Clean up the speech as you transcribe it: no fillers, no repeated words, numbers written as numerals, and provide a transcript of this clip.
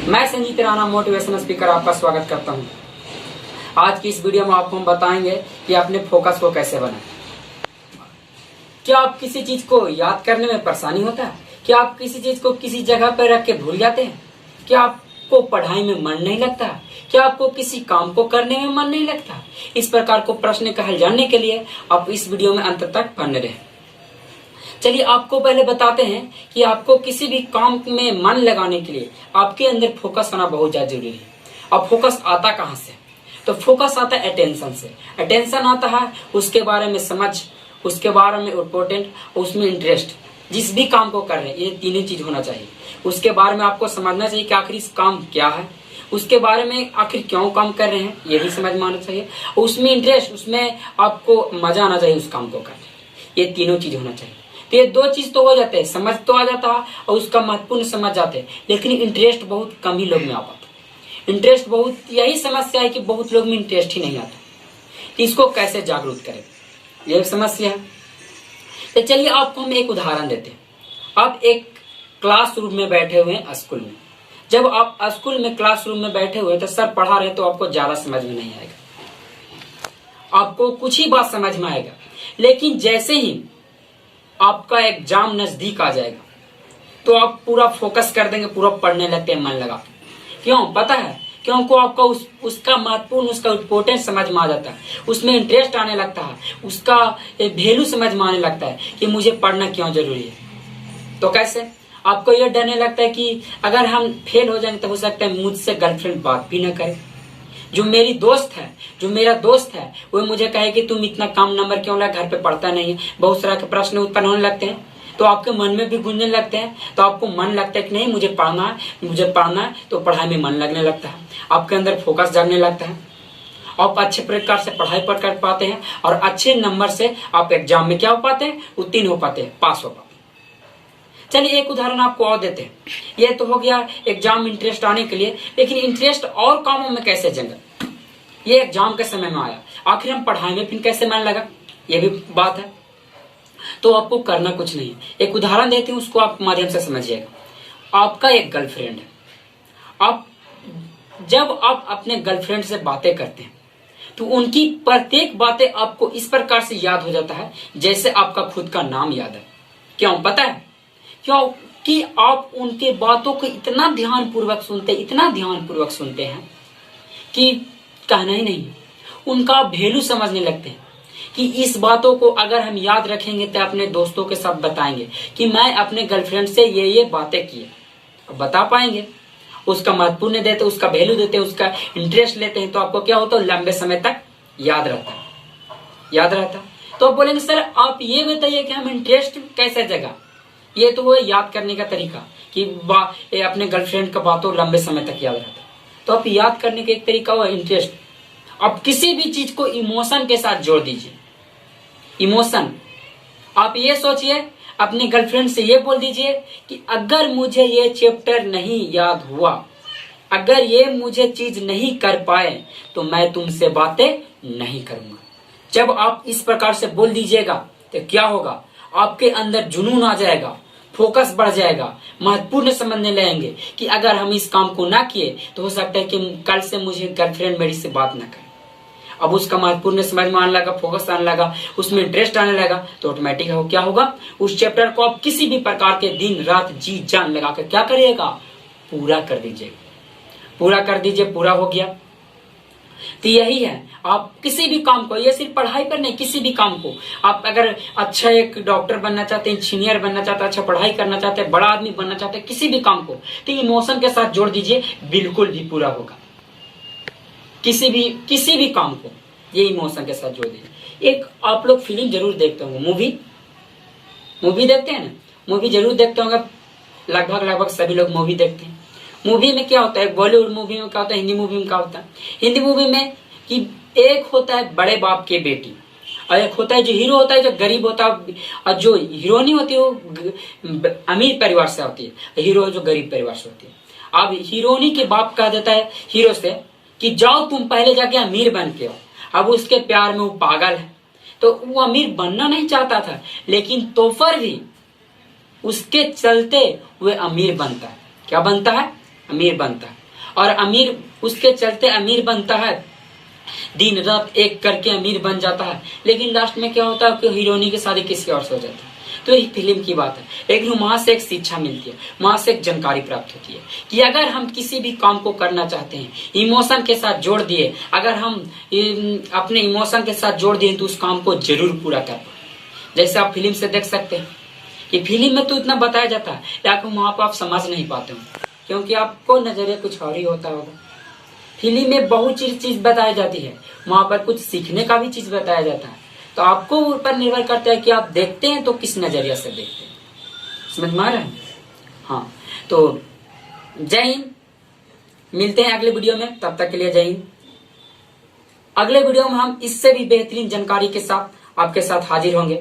मैं Sanjeet Rana motivational speaker आपका स्वागत करता हूं। आज की इस वीडियो में आपको हम बताएंगे कि अपने फोकस को कैसे बनाएं। क्या आप किसी चीज को याद करने में परेशानी होता है? क्या आप किसी चीज को किसी जगह पर रख के भूल जाते हैं? क्या आपको पढ़ाई में मन नहीं लगता? क्या आपको किसी काम को करने में मन नहीं लगता? इस प्रकार को प्रश्न का हल जानने के लिए आप इस वीडियो में अंत तक बने रहें। चलिए आपको पहले बताते हैं कि आपको किसी भी काम में मन लगाने के लिए आपके अंदर फोकस आना बहुत ज्यादा जरूरी है। अब फोकस आता कहां से? तो फोकस आता है अटेंशन से। अटेंशन आता है उसके बारे में समझ, उसके बारे में इम्पोर्टेंट, उसमें इंटरेस्ट। जिस भी काम को कर रहे हैं ये तीनों चीज होना चाहिए। उसके बारे में आपको समझना चाहिए कि आखिर इस काम क्या है, उसके बारे में आखिर क्यों काम कर रहे हैं ये भी समझ में आना चाहिए, उसमें इंटरेस्ट, उसमें आपको मजा आना चाहिए उस काम को करने। ये तीनों चीज होना चाहिए। तो ये दो चीज तो हो जाते हैं, समझ तो आ जाता है और उसका महत्वपूर्ण समझ जाते हैं, लेकिन इंटरेस्ट बहुत कम ही लोग में आ पाता। इंटरेस्ट बहुत, यही समस्या है कि बहुत लोग में इंटरेस्ट ही नहीं आता। तो इसको कैसे जागरूक करें, ये समस्या है। तो चलिए आपको हम एक उदाहरण देते हैं। आप एक क्लासरूम में बैठे हुए हैं स्कूल में। जब आप स्कूल में क्लासरूम में बैठे हुए तो सर पढ़ा रहे तो आपको ज्यादा समझ में नहीं आएगा, आपको कुछ ही बात समझ में आएगा। लेकिन जैसे ही आपका एग्जाम नजदीक आ जाएगा तो आप पूरा फोकस कर देंगे, पूरा पढ़ने लगते हैं मन लगा। क्यों पता है? क्योंकि आपका उसका महत्वपूर्ण, उसका इम्पोर्टेंस समझ में आ जाता है, उसमें इंटरेस्ट आने लगता है, उसका वैल्यू समझ में आने लगता है कि मुझे पढ़ना क्यों जरूरी है। तो कैसे? आपको यह डरने लगता है कि अगर हम फेल हो जाएंगे तो हो सकता है मुझसे गर्लफ्रेंड बात भी ना करे। जो मेरी दोस्त है, जो मेरा दोस्त है, वो मुझे कहे कि तुम इतना कम नंबर क्यों ला, घर पे पढ़ता नहीं है। बहुत सारा के प्रश्न उत्पन्न होने लगते हैं, तो आपके मन में भी गूंजने लगते हैं। तो आपको मन लगता है कि नहीं मुझे पढ़ना है, मुझे पढ़ना है, तो पढ़ाई में मन लगने लगता है, आपके अंदर फोकस जागने लगता है। आप अच्छे प्रकार से पढ़ाई पर कर पाते हैं और अच्छे नंबर से आप एग्जाम में क्या हो पाते हैं, उत्तीर्ण हो पाते हैं, पास हो पाते हैं। चलिए एक उदाहरण आपको और देते हैं। ये तो हो गया एग्जाम में इंटरेस्ट आने के लिए, लेकिन इंटरेस्ट और कामों में कैसे जगह? ये एग्जाम के समय में आया, आखिर हम पढ़ाई में फिर कैसे मन लगा, ये भी बात है। तो आपको करना कुछ नहीं है, एक उदाहरण देती हूँ, उसको आप माध्यम से समझिएगा। आपका एक गर्लफ्रेंड है, आप जब आप अपने गर्लफ्रेंड से बातें करते हैं तो उनकी प्रत्येक बातें आपको इस प्रकार से याद हो जाता है जैसे आपका खुद का नाम याद है। क्यों पता है? क्योंकि आप उनके बातों को इतना ध्यानपूर्वक सुनते, इतना ध्यानपूर्वक सुनते हैं कि कहना ही नहीं। उनका वैल्यू समझने लगते हैं कि इस बातों को अगर हम याद रखेंगे तो अपने दोस्तों के साथ बताएंगे कि मैं अपने गर्लफ्रेंड से ये बातें की। अब बता पाएंगे, उसका महत्वपूर्ण देते, उसका वैल्यू देते, उसका इंटरेस्ट लेते हैं, तो आपको क्या होता है, लंबे समय तक याद रहता है, याद रहता है। तो आप बोलेंगे सर आप ये बताइए कि हम इंटरेस्ट कैसे जगा? ये तो वो याद करने का तरीका कि अपने गर्लफ्रेंड का बातों लंबे समय तक याद रहता है। तो आप याद करने का एक तरीका हुआ इंटरेस्ट। अब किसी भी चीज को इमोशन के साथ जोड़ दीजिए। इमोशन, आप ये सोचिए, अपने गर्लफ्रेंड से ये बोल दीजिए कि अगर मुझे ये चैप्टर नहीं याद हुआ, अगर ये मुझे चीज नहीं कर पाए तो मैं तुमसे बातें नहीं करूंगा। जब आप इस प्रकार से बोल दीजिएगा तो क्या होगा, आपके अंदर जुनून आ जाएगा, फोकस बढ़ जाएगा, महत्वपूर्ण समझने लगेंगे कि अगर हम इस काम को ना किए तो हो सकता है कि कल से मुझे गर्लफ्रेंड मेरी से बात ना करे। अब उसका महत्वपूर्ण समझ में आने लगा, फोकस आने लगा, उसमें इंटरेस्ट आने लगा, तो ऑटोमेटिक क्या होगा, उस चैप्टर को आप किसी भी प्रकार के दिन रात जी जान लगा कर क्या करिएगा, पूरा कर दीजिएगा। पूरा कर दीजिए, पूरा हो गया। तो यही है, आप किसी भी काम को, ये सिर्फ पढ़ाई पर नहीं, किसी भी काम को आप अगर अच्छा एक डॉक्टर बनना चाहते हैं, इंजीनियर बनना चाहते हैं, अच्छा पढ़ाई करना चाहते हैं, बड़ा आदमी बनना चाहते हैं, किसी भी काम को तो इमोशन के साथ जोड़ दीजिए, बिल्कुल भी पूरा होगा। किसी भी काम को ये इमोशन के साथ जोड़ दीजिए। एक आप लोग फिल्म जरूर देखते होंगे, मूवी देखते हैं ना, मूवी जरूर देखते होंगे, लगभग सभी लोग मूवी देखते हैं। मूवी में क्या होता है, बॉलीवुड मूवी में क्या होता है, हिंदी मूवी में क्या होता है? हिंदी मूवी में कि एक होता है बड़े बाप के बेटी, और एक होता है जो हीरो होता है जो गरीब होता है, और जो हीरोइनी होती है वो अमीर परिवार से होती है, हीरो जो गरीब परिवार से होती है। अब हीरोइनी के बाप कह देता है हीरो से कि जाओ तुम पहले जाके अमीर बन के आओ। अब उसके प्यार में वो पागल है, तो वो अमीर बनना नहीं चाहता था, लेकिन तो फिर भी उसके चलते वह अमीर बनता है। क्या बनता है? अमीर बनता है, और अमीर उसके चलते अमीर बनता है, दिन रात एक करके अमीर बन जाता है, लेकिन लास्ट में क्या होता है कि हीरोइनी की शादी किसी और से हो जाती है। तो यही फिल्म की बात है, लेकिन वहां से एक शिक्षा मिलती है, वहां से एक जानकारी प्राप्त होती है कि अगर हम किसी भी काम को करना चाहते हैं, इमोशन के साथ जोड़ दिए, अगर हम अपने इमोशन के साथ जोड़ दिए तो उस काम को जरूर पूरा कर पाए। जैसे आप फिल्म से देख सकते हैं कि फिल्म में तो इतना बताया जाता है, लेकिन वहां पर आप समझ नहीं पाते हो, क्योंकि आपको नजरिया कुछ और ही होता होगा। फिल्म में बहुत चीज बताई जाती है, वहां पर कुछ सीखने का भी चीज बताया जाता है, तो आपको ऊपर निर्भर करता है कि आप देखते हैं तो किस नजरिया से देखते हैं। समझ में आ रहा है? हाँ, तो जय हिंद, मिलते हैं अगले वीडियो में, तब तक के लिए जय हिंद। अगले वीडियो में हम इससे भी बेहतरीन जानकारी के साथ आपके साथ हाजिर होंगे।